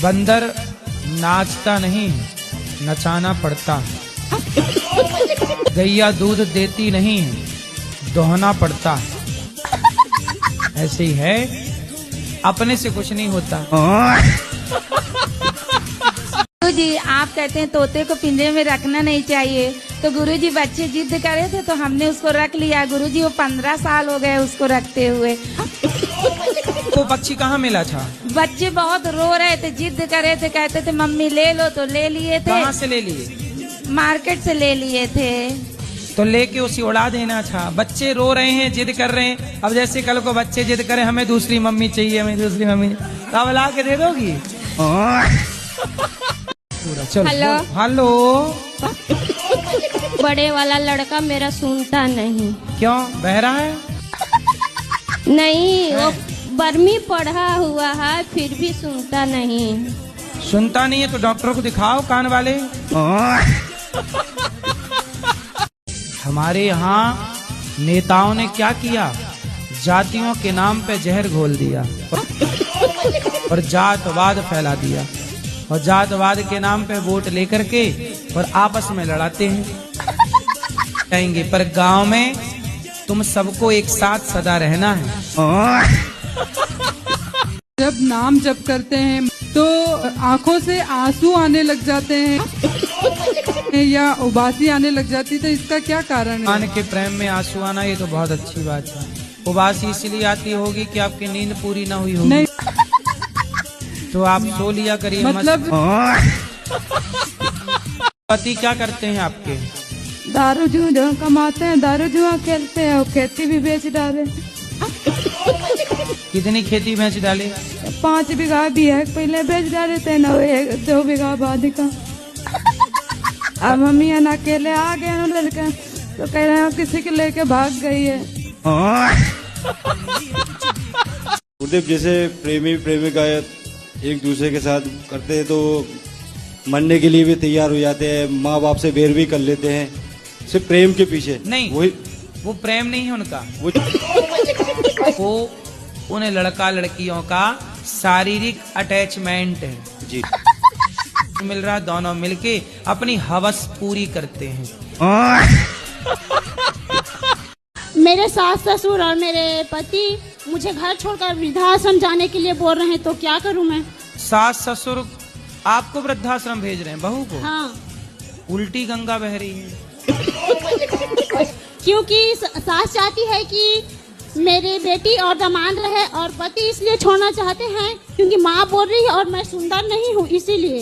बंदर नाचता नहीं, नचाना पड़ता। गैया दूध देती नहीं, दोहना पड़ता। ऐसे ही है, अपने से कुछ नहीं होता। गुरुजी, आप कहते हैं तोते को पिंजरे में रखना नहीं चाहिए, तो गुरुजी बच्चे जिद करे थे तो हमने उसको रख लिया। गुरुजी वो 15 साल हो गए उसको रखते हुए। वो पक्षी कहाँ मिला था? बच्चे बहुत रो रहे थे, जिद करे थे, कहते थे मम्मी ले लो, तो ले लिए थे। कहाँ से ले लिए? मार्केट से ले लिए थे। तो लेके उसे उड़ा देना था। बच्चे रो रहे हैं, जिद कर रहे हैं। अब जैसे कल को बच्चे जिद करें हमें दूसरी मम्मी चाहिए, हमें दूसरी मम्मी, तब ला के दे दोगी? चलो। Hello hello. बड़े वाला लड़का मेरा सुनता नहीं। क्यों, बहरा है? नहीं, वो बर्मी पढ़ा हुआ है, फिर भी सुनता नहीं। सुनता नहीं है तो डॉक्टर को दिखाओ, कान वाले। हमारे यहाँ नेताओं ने क्या किया? जातियों के नाम पे जहर घोल दिया और जातवाद फैला दिया, और जातवाद के नाम पे वोट लेकर के और आपस में लड़ाते हैं। कहेंगे पर गांव में तुम सबको एक साथ सदा रहना है। जब नाम जप करते हैं तो आंखों से आंसू आने लग जाते हैं या उबासी आने लग जाती, तो इसका क्या कारण है? भगवान के प्रेम में आंसू आना, ये तो बहुत अच्छी बात है। उबासी इसलिए आती होगी कि आपकी नींद पूरी ना हुई होगी। नहीं, तो आप सो लिया करिए। मतलब पति क्या करते हैं आपके? दारू जुआ कमाते हैं, दारू जुआ खेलते हैं और खेती भी बेच डाले। कितनी खेती बेच डाले? 5 बीघा भी है, पहले बेच डाले थे ना, 2 बीघा बाद का। अब मम्मी अकेले आ गए ना लड़का, तो कह रहे हैं किसी के लेके भाग गई है। गुरुदेव, जैसे प्रेमी प्रेमिका एक दूसरे के साथ करते हैं तो मरने के लिए भी तैयार हो जाते हैं, माँ बाप से बैर भी कर लेते हैं, सिर्फ प्रेम के पीछे। नहीं, वही वो प्रेम नहीं है उनका, वो उन लड़का लड़कियों का शारीरिक अटैचमेंट है जी। मिल रहा, दोनों मिलके अपनी हवस पूरी करते हैं। मेरे सास ससुर और मेरे पति मुझे घर छोड़कर वृद्धाश्रम जाने के लिए बोल रहे हैं, तो क्या करूं मैं? सास ससुर आपको वृद्धाश्रम भेज रहे हैं, बहू को? हाँ। उल्टी गंगा बह रही है। क्योंकि सास चाहती है कि मेरी बेटी और दामाद रहे, और पति इसलिए छोड़ना चाहते हैं क्योंकि माँ बोल रही है और मैं सुंदर नहीं हूँ, इसीलिए।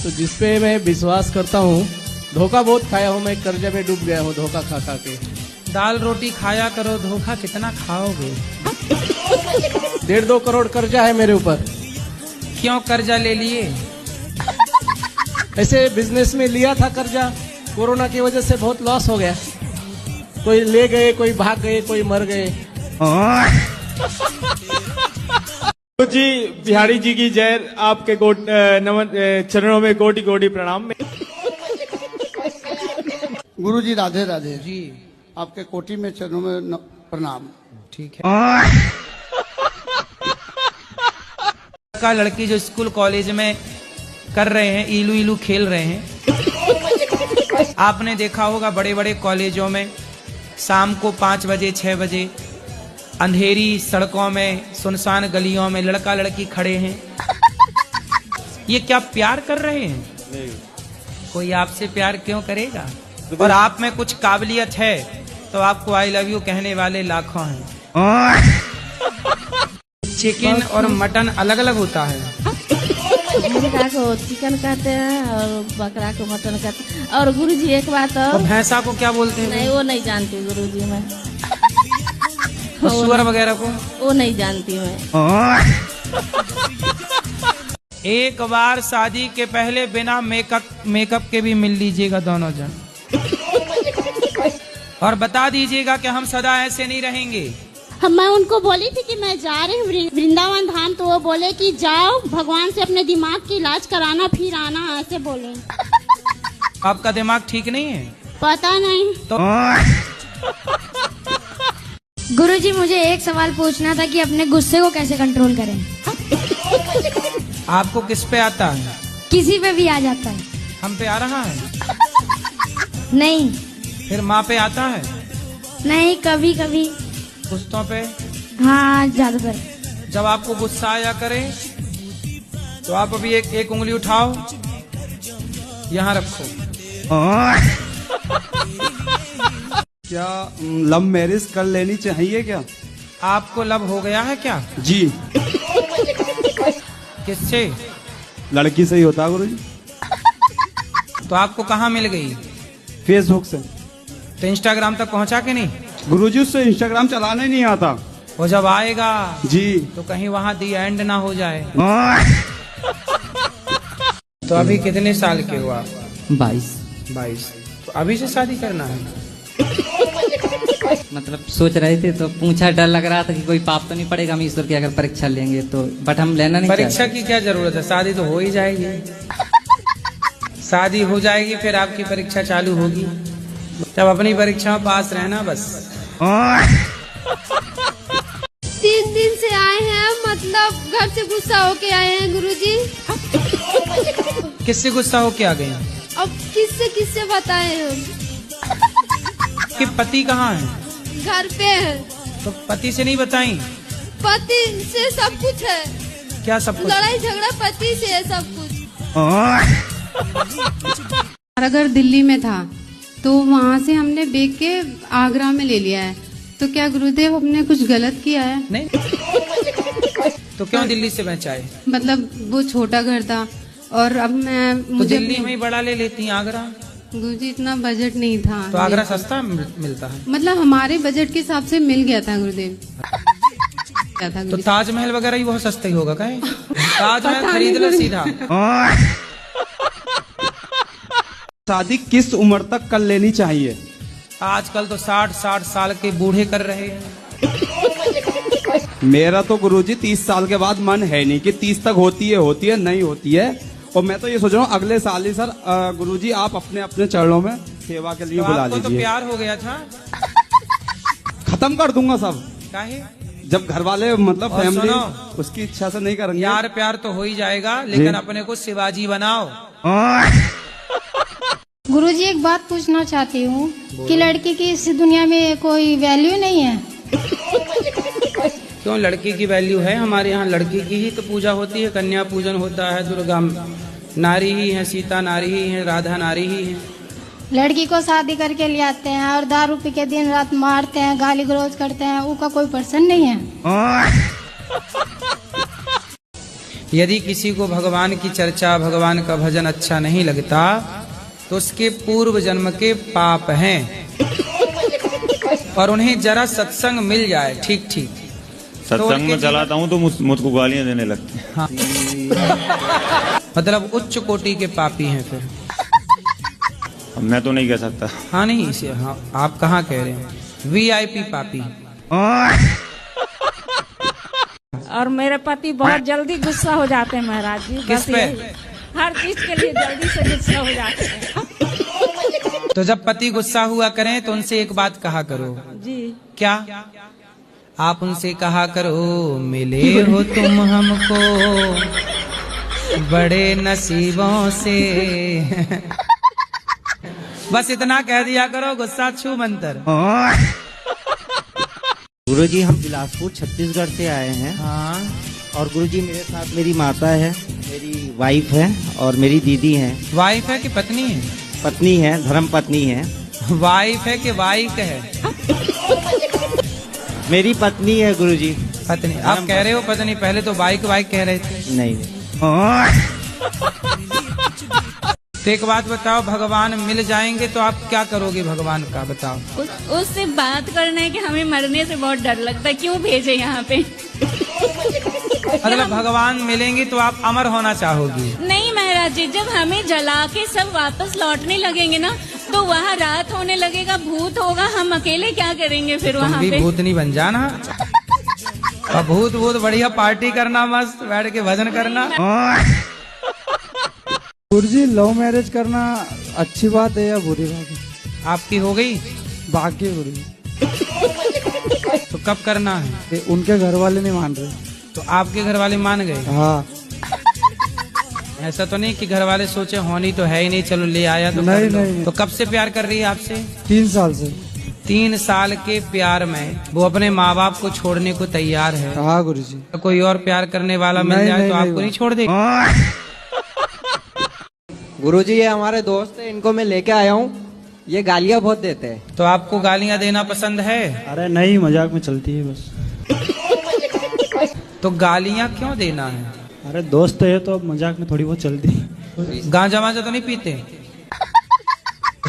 तो जिसपे मैं विश्वास करता हूँ, धोखा बहुत खाया हूँ मैं, कर्जे में डूब गया हूँ धोखा खा खा के। दाल रोटी खाया करो, धोखा कितना खाओगे? 1.5-2 करोड़ कर्जा है मेरे ऊपर। क्यों कर्जा ले लिए? ऐसे बिजनेस में लिया था कर्जा, कोरोना की वजह से बहुत लॉस हो गया। कोई ले गए, कोई भाग गए, कोई मर गए। जी बिहारी जी की जय। आपके नमन चरणों में कोटि कोटि प्रणाम। गुरु जी राधे राधे जी। आपके कोटि में चरणों में प्रणाम। ठीक है। लड़का लड़की जो स्कूल कॉलेज में कर रहे हैं, इलू इलू खेल रहे हैं। आपने देखा होगा बड़े बड़े कॉलेजों में शाम को 5 बजे 6 बजे अंधेरी सड़कों में, सुनसान गलियों में लड़का लड़की खड़े हैं। ये क्या प्यार कर रहे हैं? नहीं। कोई आपसे प्यार क्यों करेगा? और आप में कुछ काबिलियत है तो आपको आई लव यू कहने वाले लाखों हैं। चिकन और मटन अलग अलग होता है। मुर्गा को चिकन कहते हैं और बकरा को मटन कहते हैं। और गुरुजी एक बात और भैंसा को क्या बोलते हैं? नहीं, वो नहीं जानती गुरुजी मैं। सुअर वगैरह को? वो नहीं जानती मैं। एक बार शादी के पहले बिना मेकअप के भी मिल लीजिएगा दोनों जन, और बता दीजिएगा कि हम सदा ऐसे नहीं रहेंगे। मैं उनको बोली थी कि मैं जा रही हूँ वृंदावन धाम, तो वो बोले कि जाओ भगवान से अपने दिमाग की इलाज कराना, फिर आना, ऐसे बोले। आपका दिमाग ठीक नहीं है? पता नहीं। तो गुरुजी मुझे एक सवाल पूछना था कि अपने गुस्से को कैसे कंट्रोल करें। आपको किस पे आता है? किसी पे भी आ जाता है। हम पे आ रहा है? नहीं। फिर माँ पे आता है? नहीं, कभी कभी। गुस्सों पे? हाँ, ज्यादातर। जब आपको गुस्सा आया करे तो आप अभी एक उंगली उठाओ, यहाँ रखो। क्या लव मैरिज कर लेनी चाहिए क्या? आपको लव हो गया है क्या? जी। किससे? लड़की से ही होता है गुरुजी। तो आपको कहाँ मिल गई? फेसबुक से। तो इंस्टाग्राम तक पहुँचा के नहीं? गुरुजी उससे इंस्टाग्राम चलाना ही नहीं आता। वो जब आएगा जी तो कहीं वहाँ दी एंड ना हो जाए। तो अभी कितने साल के हो आप? 22। तो अभी से शादी करना है? मतलब सोच रहे थे तो पूछा, डर लग रहा था कि कोई पाप तो नहीं पड़ेगा हम ईश्वर की अगर परीक्षा लेंगे तो, बट हम लेना नहीं परीक्षा चाहते। की क्या जरूरत है, शादी तो हो ही जाएगी। शादी हो जाएगी फिर आपकी परीक्षा चालू होगी। जब अपनी परीक्षा में पास रहना बस। 3 दिन से आए हैं, मतलब घर से गुस्सा होके आए हैं गुरुजी। किससे गुस्सा होके आ गए? अब किससे बताएं हम? कि पति कहाँ है? घर पे है। तो पति से नहीं बताई? पति से सब कुछ है। क्या सब कुछ? लड़ाई झगड़ा पति से है सब कुछ। अगर दिल्ली में था तो वहाँ से हमने बेच के आगरा में ले लिया है, तो क्या गुरुदेव हमने कुछ गलत किया है? नहीं। तो क्यों दिल्ली से बचाए? मतलब वो छोटा घर था और अब मैं तो दिल्ली में ही बड़ा ले लेती हैं आगरा। गुरुजी इतना बजट नहीं था। तो आगरा सस्ता मिलता है? मतलब हमारे बजट के हिसाब से मिल गया था गुरुदेव। तो ताजमहल वगैरह ही बहुत सस्ता ही होगा क्या? ताजमहल खरीद लो सीधा। शादी किस उम्र तक कर लेनी चाहिए? आजकल तो 60 साल के बूढ़े कर रहे हैं। मेरा तो गुरुजी 30 साल के बाद मन है नहीं कि 30 तक होती है नहीं होती है। और मैं तो ये सोच रहा हूँ अगले साल ही सर गुरुजी आप अपने चरणों में सेवा के लिए तो बुला आपको लीजिए। तो प्यार हो गया था? खत्म कर दूंगा सब। काहे? जब घर वाले मतलब और फैमिली सुनो, उसकी इच्छा से नहीं करेंगे। यार प्यार तो हो ही जाएगा, लेकिन अपने को शिवाजी बनाओ। गुरुजी एक बात पूछना चाहती हूँ कि लड़की की इस दुनिया में कोई वैल्यू नहीं है? क्यों, लड़की की वैल्यू है। हमारे यहाँ लड़की की ही तो पूजा होती है, कन्या पूजन होता है, दुर्गा नारी ही है, सीता नारी ही है, राधा नारी ही है। लड़की को शादी करके ले आते हैं और दारू पी के दिन रात मारते हैं, गाली गलौज करते हैं, उसका कोई पर्सन नहीं है? यदि किसी को भगवान की चर्चा, भगवान का भजन अच्छा नहीं लगता तो उसके पूर्व जन्म के पाप हैं, और उन्हें जरा सत्संग मिल जाए ठीक सत्संग में चलाता हूँ तो मुझको गालियाँ देने लगते हैं। हाँ। मतलब उच्च कोटि के पापी हैं फिर। मैं तो नहीं कह सकता। हाँ नहीं इसे, हाँ आप कहाँ कह रहे हैं, VIP पापी। और मेरे पति बहुत जल्दी गुस्सा हो जाते हैं महाराज जी। किस पे? हर चीज के लिए जल्दी से गुस्सा हो जाते हैं। तो जब पति गुस्सा हुआ करें तो उनसे एक बात कहा करो। जी। क्या? आप उनसे कहा करो, मिले हो तुम हमको बड़े नसीबों से। बस इतना कह दिया करो, गुस्सा छू मंतर। गुरुजी हम बिलासपुर छत्तीसगढ़ से आए हैं। हाँ। और गुरुजी मेरे साथ मेरी माता है, मेरी वाइफ है और मेरी दीदी है। वाइफ है कि पत्नी है? पत्नी है, धर्म पत्नी है। वाइफ है कि वाइफ है? मेरी पत्नी है गुरुजी। पत्नी? आप कह रहे हो पत्नी, पहले तो बाइक कह रहे थे। नहीं। तो एक बात बताओ, भगवान मिल जाएंगे तो आप क्या करोगे भगवान का, बताओ। उससे बात करने के हमें मरने से बहुत डर लगता है, क्यों भेजे यहाँ पे। मतलब भगवान मिलेंगे तो आप अमर होना चाहोगी? नहीं महाराज जी, जब हमें जला के सब वापस लौटने लगेंगे ना तो वहाँ रात होने लगेगा, भूत होगा, हम अकेले क्या करेंगे फिर वहाँ पे। भूत नहीं बन जाना। और भूत बढ़िया पार्टी करना, मस्त बैठ के भजन करना। गुरुजी लव मैरिज करना अच्छी बात है या बुरी बात है? आपकी हो गई? बाकी गुरुजी। तो कब करना है? उनके घर वाले नहीं मान रहे। तो आपके घर वाले मान गए? हाँ। ऐसा तो नहीं कि घर वाले सोचे होनी तो है ही नहीं, चलो ले आया तो नहीं, कर लो। नहीं। तो कब से प्यार कर रही है आपसे? 3 साल से। 3 साल के प्यार में वो अपने माँ बाप को छोड़ने को तैयार है। हाँ गुरुजी। तो कोई और प्यार करने वाला मिल जाए तो आपको नहीं छोड़ देगा? गुरुजी ये हमारे दोस्त है, इनको मैं लेके आया हूँ, ये गालियाँ बहुत देते हैं। तो आपको गालियाँ देना पसंद है? अरे नहीं, मजाक में चलती है बस। तो गालियाँ क्यों देना है? अरे दोस्त है तो अब मजाक में थोड़ी बहुत चलती है। गांजा वांजा तो नहीं पीते?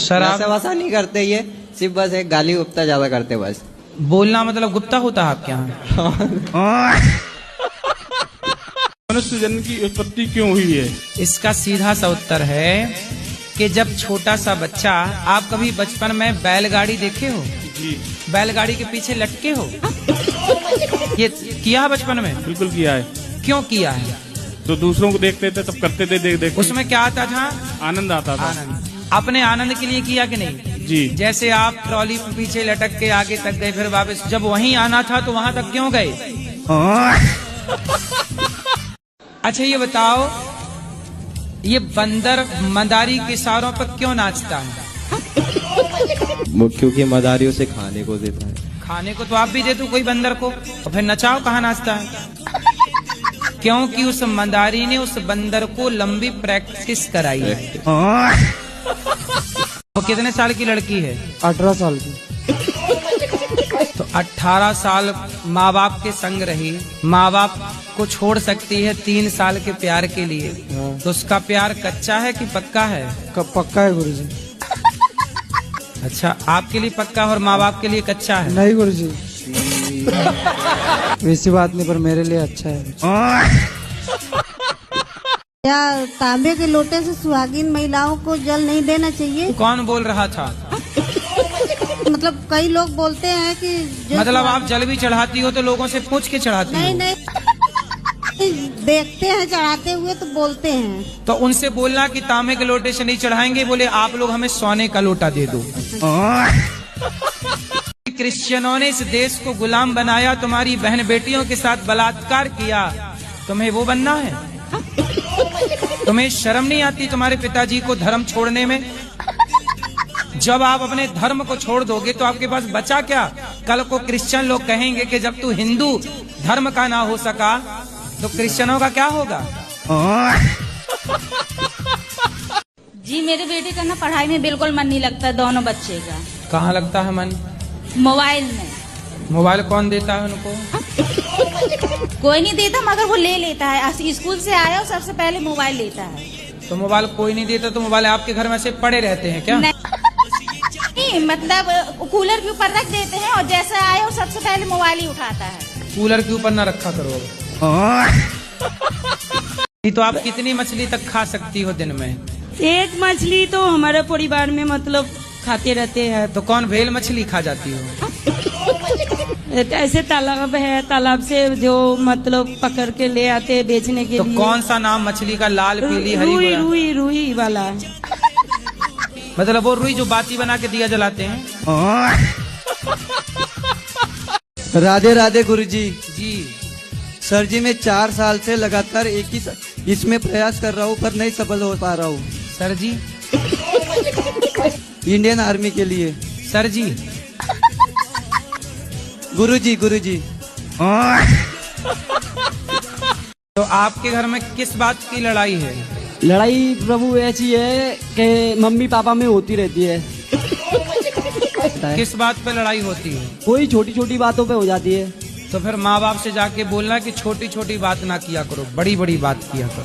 शराब वैसा नहीं करते ये, सिर्फ बस एक गाली गुप्ता ज्यादा करते बस। बोलना मतलब गुप्ता होता है आपके यहाँ? मनुष्य जन्म की उत्पत्ति क्यों हुई है? इसका सीधा सा उत्तर है कि जब छोटा सा बच्चा, आप कभी बचपन में बैलगाड़ी देखे हो? जी। बैलगाड़ी के पीछे लटके हो? ये किया है बचपन में? बिल्कुल किया है। क्यों किया है? तो दूसरों को देखते थे तब करते थे, देख देख उसमें क्या आता था? आनंद आता था। आनंद। अपने आनंद के लिए किया कि नहीं? जी। जैसे आप ट्रॉली पे पीछे लटक के आगे तक गए, फिर वापस जब वहीं आना था तो वहां तक क्यों गए? अच्छा ये बताओ, ये बंदर मदारी के इशारों पर क्यों नाचता है? क्योंकि मदारियों से खाने को देता है। खाने को तो आप भी दे दो कोई बंदर को, और फिर नचाओ, कहाँ नाचता है? क्योंकि उस मदारी ने उस बंदर को लंबी प्रैक्टिस कराई है। वो कितने साल की लड़की है? 18 साल की। तो 18 साल माँ बाप के संग रही, माँ बाप को छोड़ सकती है 3 साल के प्यार के लिए। तो उसका प्यार कच्चा है कि पक्का है? पक्का है गुरुजी। अच्छा, आपके लिए पक्का और माँ बाप के लिए कच्चा है? नहीं गुरुजी, वैसी बात नहीं, पर मेरे लिए अच्छा है। क्या तांबे के लोटे से सुहागिन महिलाओं को जल नहीं देना चाहिए? कौन बोल रहा था? मतलब कई लोग बोलते हैं कि मतलब आप जल भी चढ़ाती हो तो लोगों से पूछ के चढ़ाती हो? नहीं, देखते हैं चढ़ाते हुए तो बोलते हैं। तो उनसे बोलना कि तांबे के लोटे से नहीं चढ़ाएंगे, बोले आप लोग हमें सोने का लोटा दे दो। क्रिश्चियनों ने इस देश को गुलाम बनाया, तुम्हारी बहन बेटियों के साथ बलात्कार किया, तुम्हें वो बनना है? तुम्हें शर्म नहीं आती तुम्हारे पिताजी को धर्म छोड़ने में? जब आप अपने धर्म को छोड़ दोगे तो आपके पास बचा क्या? कल को क्रिश्चियन लोग कहेंगे कि जब तू हिंदू धर्म का ना हो सका तो क्रिश्चियनों का क्या होगा? जी मेरे बेटे का ना पढ़ाई में बिल्कुल मन नहीं लगता, दोनों बच्चे का। कहाँ लगता है मन? मोबाइल में। मोबाइल कौन देता है उनको? कोई नहीं देता, मगर वो ले लेता है। स्कूल से आया और सबसे पहले मोबाइल लेता है। तो मोबाइल कोई नहीं देता तो मोबाइल आपके घर में से पड़े रहते हैं क्या? नहीं, मतलब कूलर के ऊपर रख देते हैं और जैसे आया और सबसे पहले मोबाइल ही उठाता है। कूलर के ऊपर ना रखा करो। तो आप कितनी मछली तक खा सकती हो दिन में? एक मछली तो हमारे परिवार में मतलब खाते रहते हैं। तो कौन भेल मछली खा जाती हो? ऐसे तालाब है, तालाब से जो मतलब पकड़ के ले आते हैं बेचने के तो लिए। कौन सा नाम मछली का? लाल, पीली, हरी? रुई, रुई, रुई वाला। मतलब वो रुई जो बाती बना के दिया जलाते हैं? राधे राधे गुरुजी। जी सर जी, मैं 4 साल से लगातार एक ही इसमें प्रयास कर रहा हूँ पर नहीं सफल हो पा रहा हूँ। सर जी? इंडियन आर्मी के लिए। सर जी? गुरुजी, गुरुजी। तो आपके घर में किस बात की लड़ाई है? लड़ाई प्रभु ऐसी है कि मम्मी पापा में होती रहती है। किस बात पे लड़ाई होती है? कोई छोटी छोटी बातों पे हो जाती है। तो फिर माँ बाप से जाके बोलना कि छोटी छोटी बात ना किया करो, बड़ी बड़ी बात किया करो।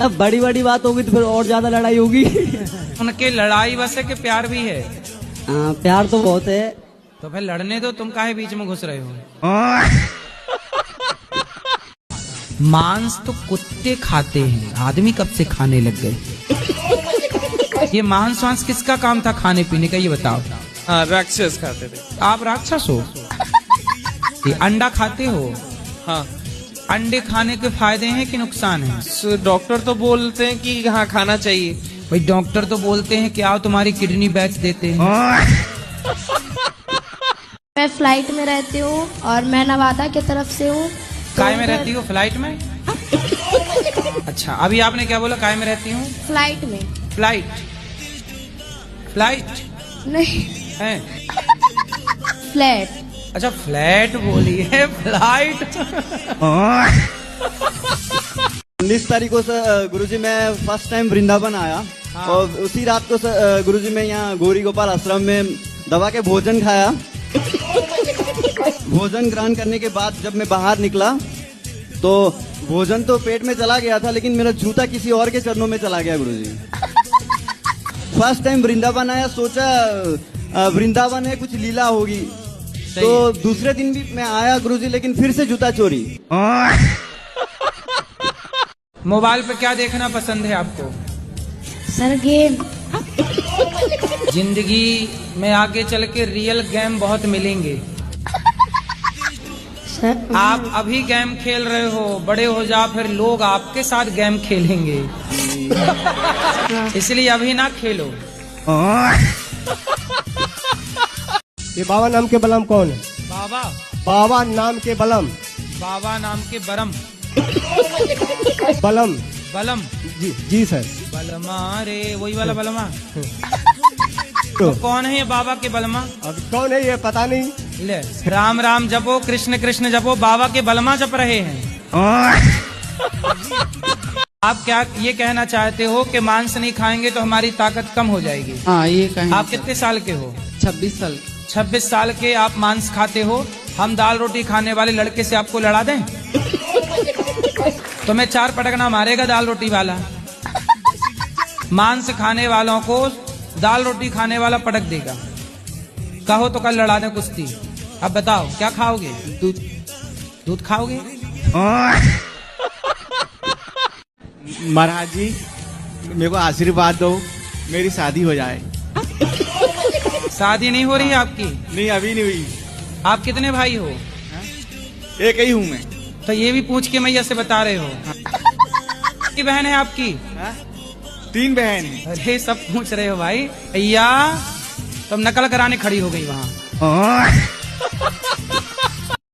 अब बड़ी बड़ी बात होगी तो फिर और ज्यादा लड़ाई होगी। उनके लड़ाई बस है कि प्यार भी है? प्यार तो बहुत है। तो फिर लड़ने दो, तुम काहे बीच में घुस रहे हो? मांस तो कुत्ते खाते हैं, आदमी कब से खाने लग गए? ये मांस वांस किसका काम था खाने पीने का, ये बताओ। हाँ, राक्षस खाते थे। आप राक्षस हो? ये अंडा खाते हो? हाँ। अंडे खाने के फायदे हैं कि नुकसान है? डॉक्टर तो बोलते हैं कि हाँ खाना चाहिए। भाई डॉक्टर तो बोलते हैं कि आओ तुम्हारी किडनी बेच देते हैं। मैं फ्लाइट में रहती हूँ और मैं नवादा की तरफ से हूँ। काय में रहती हो? फ्लाइट में? अच्छा, अभी आपने क्या बोला? काय में रहती हूँ? फ्लाइट में। फ्लाइट? फ्लाइट नहीं है? फ्लैट। अच्छा, फ्लैट बोली है, फ्लाइट। 19 तारीखों से गुरुजी मैं फर्स्ट टाइम वृंदावन आया। हाँ। और उसी रात को गुरुजी मैं यहाँ गौरी गोपाल आश्रम में दवा के भोजन खाया। भोजन ग्रहण करने के बाद जब मैं बाहर निकला तो भोजन तो पेट में चला गया था, लेकिन मेरा जूता किसी और के चरणों में चला गया गुरुजी। फर्स्ट टाइम वृंदावन आया, सोचा वृंदावन है, कुछ लीला होगी। तो दूसरे दिन भी मैं आया गुरुजी, लेकिन फिर से जूता चोरी। मोबाइल पे क्या देखना पसंद है आपको? Sir game. जिंदगी में आगे चल के रियल गेम बहुत मिलेंगे। आप अभी गेम खेल रहे हो, बड़े हो जा फिर लोग आपके साथ गेम खेलेंगे। इसलिए अभी ना खेलो। ये बाबा नाम के बलम कौन है? बाबा? बाबा नाम के बलम। बाबा नाम के बरम? बलम। बलम? जी सर। बलमा रे, वही वाला बलमा? तो कौन है ये बाबा के बलमा? अब कौन है ये पता नहीं। ले, राम राम जपो, कृष्ण कृष्ण जपो, बाबा के बलमा जप रहे हैं। आप क्या ये कहना चाहते हो कि मांस नहीं खाएंगे तो हमारी ताकत कम हो जाएगी? हाँ, ये कहें। आप कितने साल के हो? 26 साल। 26 साल के आप मांस खाते हो। हम दाल रोटी खाने वाले लड़के से आपको लड़ा दें? तो मैं 4 पटकना मारेगा दाल रोटी वाला। मांस खाने वालों को दाल रोटी खाने वाला पटक देगा। कहो तो कल लड़ा दें कुश्ती। अब बताओ क्या खाओगे? दूध। दूध खाओगे? महाराज जी, मेरे को आशीर्वाद दो, मेरी शादी हो जाए। शादी नहीं हो रही है आपकी? नहीं, अभी नहीं हुई। आप कितने भाई हो? एक ही हूँ मैं। तो ये भी पूछ के मैया से बता रहे हो? कितनी बहन है आपकी? 3 बहन है। अरे सब पूछ रहे हो भाई। भैया तुम नकल कराने खड़ी हो गई वहाँ।